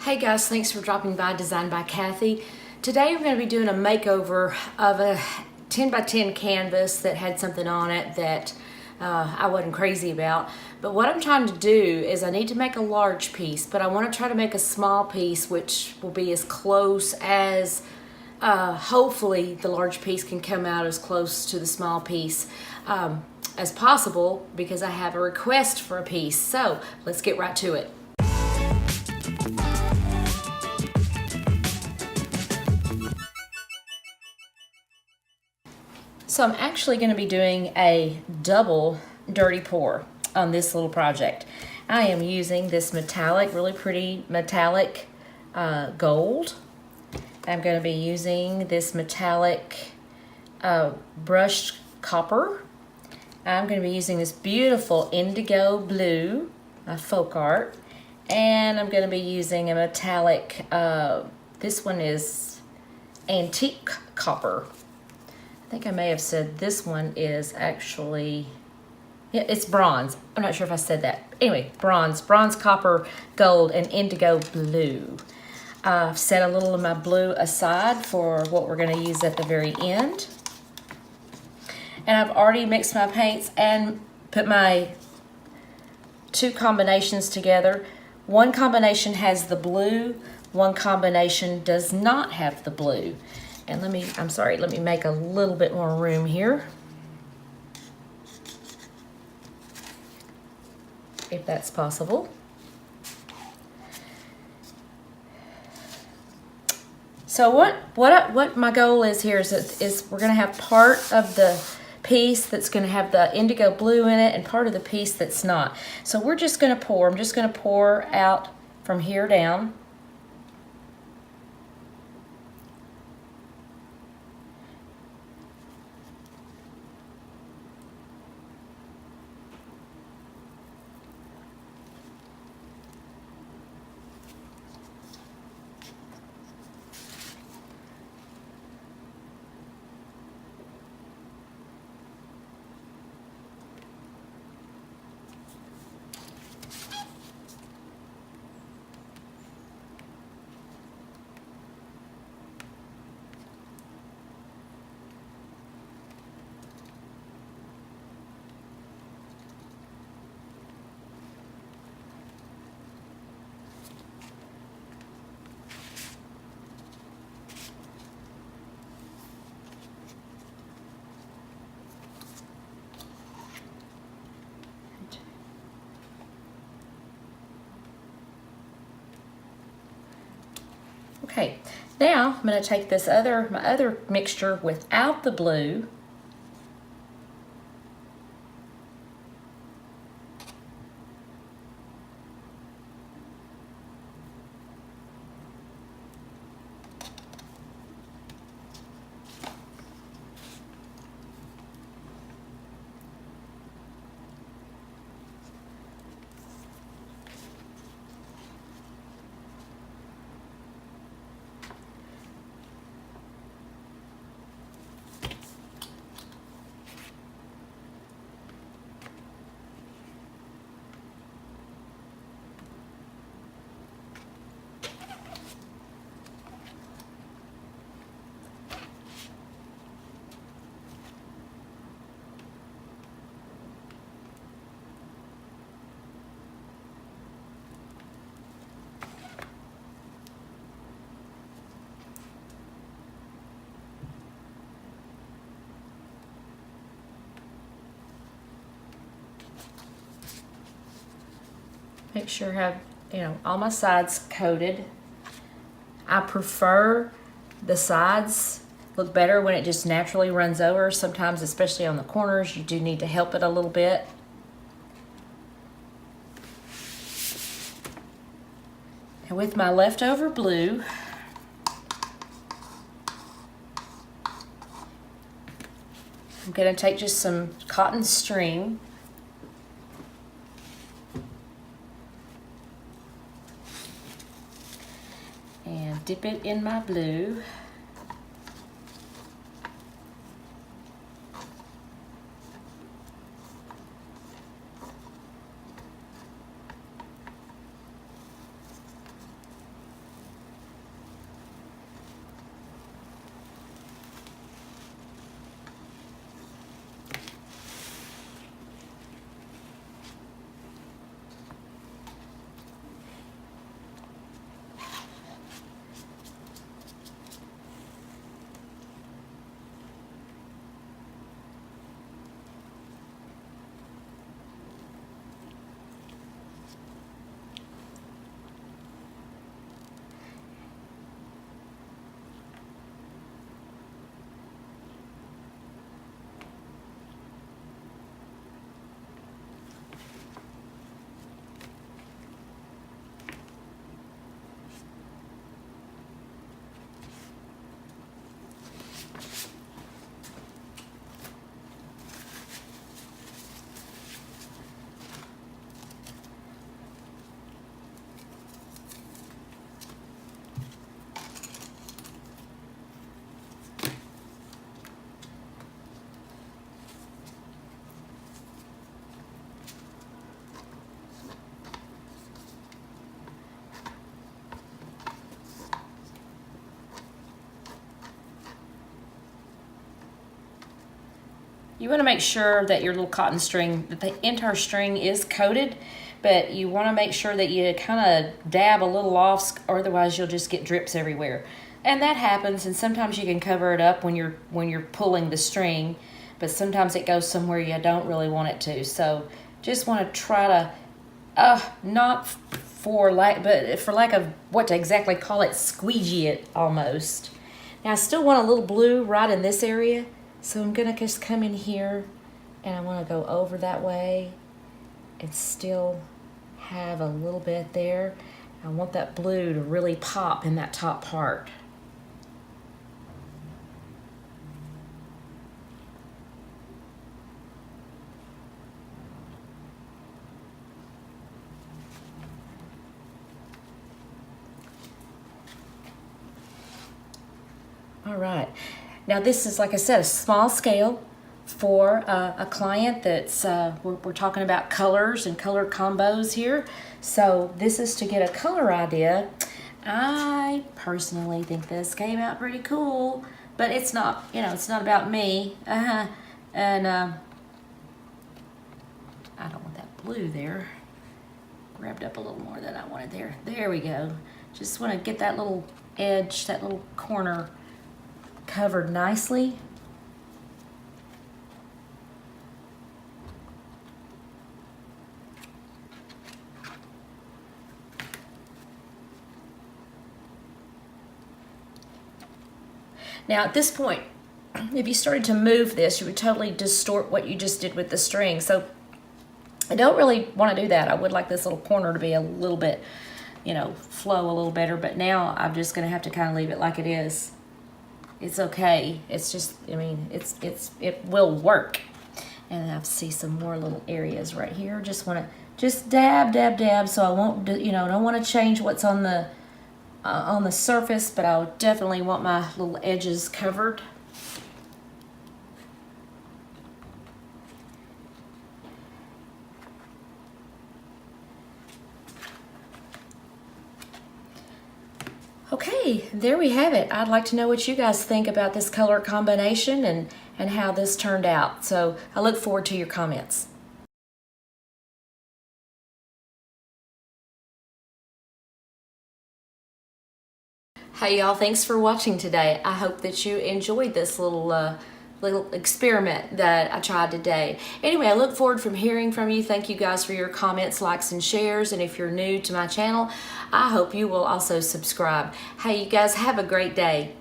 Hey guys, thanks for dropping by Designed by Kathy. Today we're going to be doing a makeover of a 10 by 10 canvas that had something on it that I wasn't crazy about. But what I'm trying to do is I need to make a large piece, but I want to try to make a small piece which will be as close as, hopefully the large piece can come out as close to the small piece as possible, because I have a request for a piece. So let's get right to it. So I'm actually going to be doing a double dirty pour on this little project. I am using this metallic, really pretty metallic gold. I'm going to be using this metallic brushed copper. I'm going to be using this beautiful indigo blue folk art. And I'm going to be using a metallic, this one is antique copper. I think I may have said this one is actually, yeah, it's bronze. I'm not sure if I said that. Anyway, bronze, copper, gold, and indigo blue. I've set a little of my blue aside for what we're going to use at the very end. And I've already mixed my paints and put my two combinations together. One combination has the blue, one combination does not have the blue. And let me make a little bit more room here, if that's possible. So what my goal is here is we're going to have part of the piece that's going to have the indigo blue in it and part of the piece that's not. So we're just going to pour. I'm just going to pour out from here down. Okay, now I'm going to take this my other mixture without the blue, make sure I have, all my sides coated. I prefer the sides look better when it just naturally runs over. Sometimes, especially on the corners, you do need to help it a little bit. And with my leftover blue, I'm going to take just some cotton string and dip it in my blue. you want to make sure that your little cotton string, that the entire string is coated, but you want to make sure that you kind of dab a little off, or otherwise you'll just get drips everywhere. And that happens, and sometimes you can cover it up when you're pulling the string, but sometimes it goes somewhere you don't really want it to. So just want to try to, not for lack, but for lack of what to exactly call it, squeegee it almost. Now I still want a little blue right in this area, so I'm gonna just come in here and I want to go over that way and still have a little bit there. I want that blue to really pop in that top part. All right, now this is, like I said, a small scale for a client that's, we're talking about colors and color combos here. So this is to get a color idea. I personally think this came out pretty cool, but it's not, it's not about me. And I don't want that blue there. Grabbed up a little more than I wanted there. There we go. Just want to get that little edge, that little corner covered nicely. Now at this point, if you started to move this, you would totally distort what you just did with the string. So I don't really want to do that. I would like this little corner to be a little bit, flow a little better, but now I'm just going to have to kind of leave it like it is. It's okay. It's just, it will work. And I see some more little areas right here. Just want to dab, dab, dab. So I won't, don't want to change what's on the surface, but I definitely want my little edges covered. Okay, there we have it. I'd like to know what you guys think about this color combination and how this turned out. So I look forward to your comments. Hey y'all, thanks for watching today. I hope that you enjoyed this little experiment that I tried today. Anyway, I look forward from hearing from you. Thank you guys for your comments, likes, and shares. And if you're new to my channel, I hope you will also subscribe. Hey, you guys have a great day.